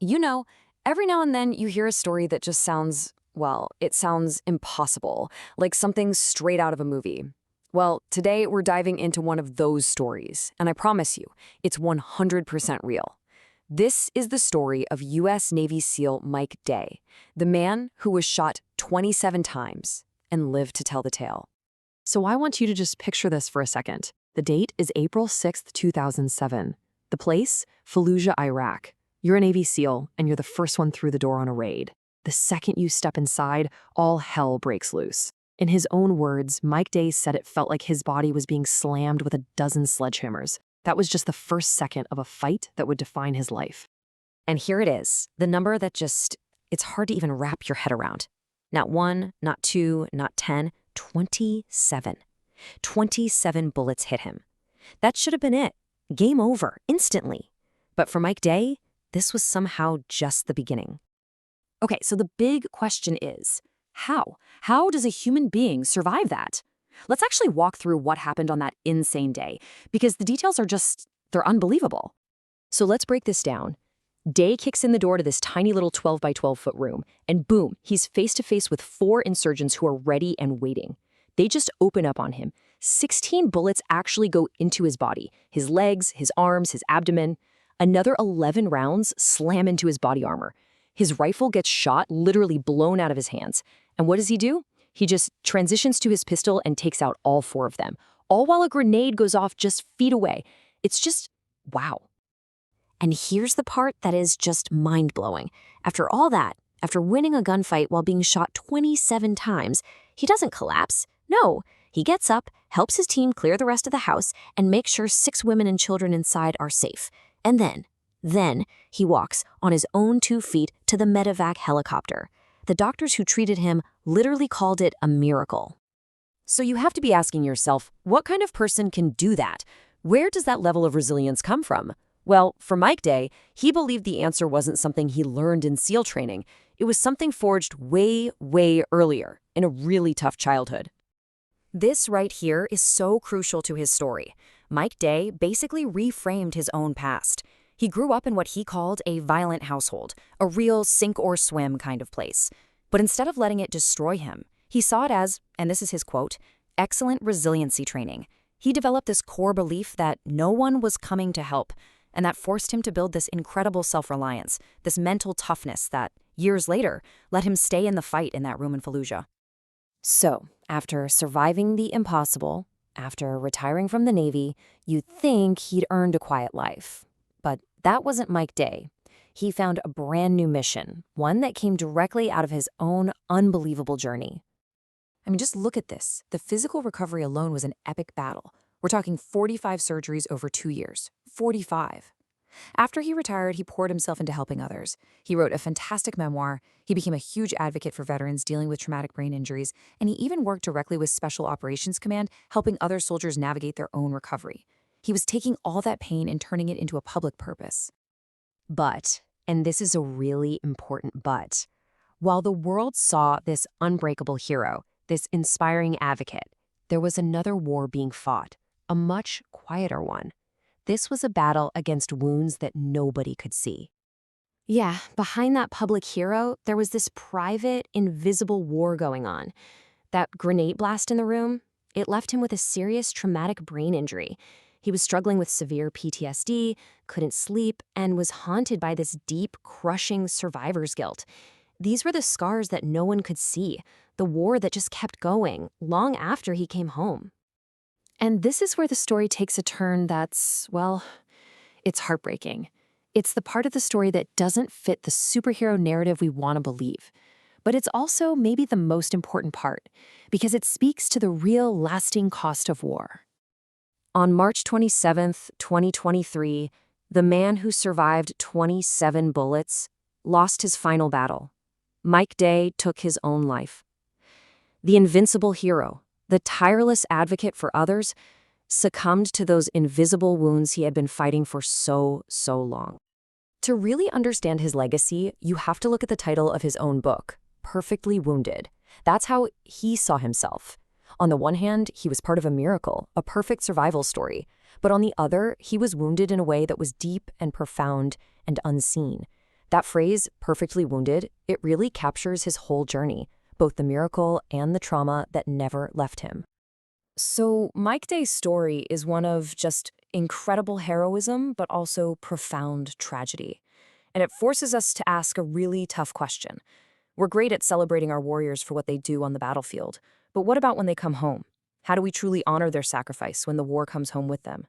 You know, every now and then you hear a story that just sounds, well, it sounds impossible, like something straight out of a movie. Well, today we're diving into one of those stories, and I promise you, it's 100% real. This is the story of U.S. Navy SEAL Mike Day, the man who was shot 27 times and lived to tell the tale. So I want you to just picture this for a second. The date is April 6th, 2007. The place? Fallujah, Iraq. You're a Navy SEAL, and you're the first one through the door on a raid. The second you step inside, all hell breaks loose. In his own words, Mike Day said it felt like his body was being slammed with a dozen sledgehammers. That was just the first second of a fight that would define his life. And here it is, the number that it's hard to even wrap your head around. Not 1, not 2, not 10, 27. 27 bullets hit him. That should have been it. Game over, instantly. But for Mike Day, this was somehow just the beginning. Okay, so the big question is, how? How does a human being survive that? Let's actually walk through what happened on that insane day, because the details are they're unbelievable. So let's break this down. Day kicks in the door to this tiny little 12 by 12 foot room, and boom, he's face to face with 4 insurgents who are ready and waiting. They just open up on him. 16 bullets actually go into his body, his legs, his arms, his abdomen. Another 11 rounds slam into his body armor. His rifle gets shot, literally blown out of his hands. And what does he do? He just transitions to his pistol and takes out all 4 of them, all while a grenade goes off just feet away. It's just, wow. And here's the part that is just mind-blowing. After all that, after winning a gunfight while being shot 27 times, he doesn't collapse. No, he gets up, helps his team clear the rest of the house, and makes sure 6 women and children inside are safe. And then he walks on his own 2 feet to the medevac helicopter. The doctors who treated him literally called it a miracle. So you have to be asking yourself, what kind of person can do that? Where does that level of resilience come from? Well, for Mike Day, he believed the answer wasn't something he learned in SEAL training. It was something forged way, way earlier, in a really tough childhood. This right here is so crucial to his story. Mike Day basically reframed his own past. He grew up in what he called a violent household, a real sink-or-swim kind of place. But instead of letting it destroy him, he saw it as, and this is his quote, excellent resiliency training. He developed this core belief that no one was coming to help, and that forced him to build this incredible self-reliance, this mental toughness that, years later, let him stay in the fight in that room in Fallujah. So, after surviving the impossible, after retiring from the Navy, you'd think he'd earned a quiet life. But that wasn't Mike Day. He found a brand new mission, one that came directly out of his own unbelievable journey. I mean, just look at this. The physical recovery alone was an epic battle. We're talking 45 surgeries over 2 years. 45. After he retired, he poured himself into helping others. He wrote a fantastic memoir. He became a huge advocate for veterans dealing with traumatic brain injuries, and he even worked directly with Special Operations Command, helping other soldiers navigate their own recovery. He was taking all that pain and turning it into a public purpose. But, and this is a really important but, while the world saw this unbreakable hero, this inspiring advocate, there was another war being fought, a much quieter one. This was a battle against wounds that nobody could see. Yeah, behind that public hero, there was this private, invisible war going on. That grenade blast in the room, it left him with a serious traumatic brain injury. He was struggling with severe PTSD, couldn't sleep, and was haunted by this deep, crushing survivor's guilt. These were the scars that no one could see, the war that just kept going, long after he came home. And this is where the story takes a turn that's, well, it's heartbreaking. It's the part of the story that doesn't fit the superhero narrative we want to believe. But it's also maybe the most important part, because it speaks to the real lasting cost of war. On March 27th, 2023, the man who survived 27 bullets lost his final battle. Mike Day took his own life. The invincible hero, the tireless advocate for others, succumbed to those invisible wounds he had been fighting for so long. To really understand his legacy, you have to look at the title of his own book, Perfectly Wounded. That's how he saw himself. On the one hand, he was part of a miracle, a perfect survival story. But on the other, he was wounded in a way that was deep and profound and unseen. That phrase, perfectly wounded, it really captures his whole journey, both the miracle and the trauma that never left him. So, Mike Day's story is one of just incredible heroism, but also profound tragedy. And it forces us to ask a really tough question. We're great at celebrating our warriors for what they do on the battlefield, but what about when they come home? How do we truly honor their sacrifice when the war comes home with them?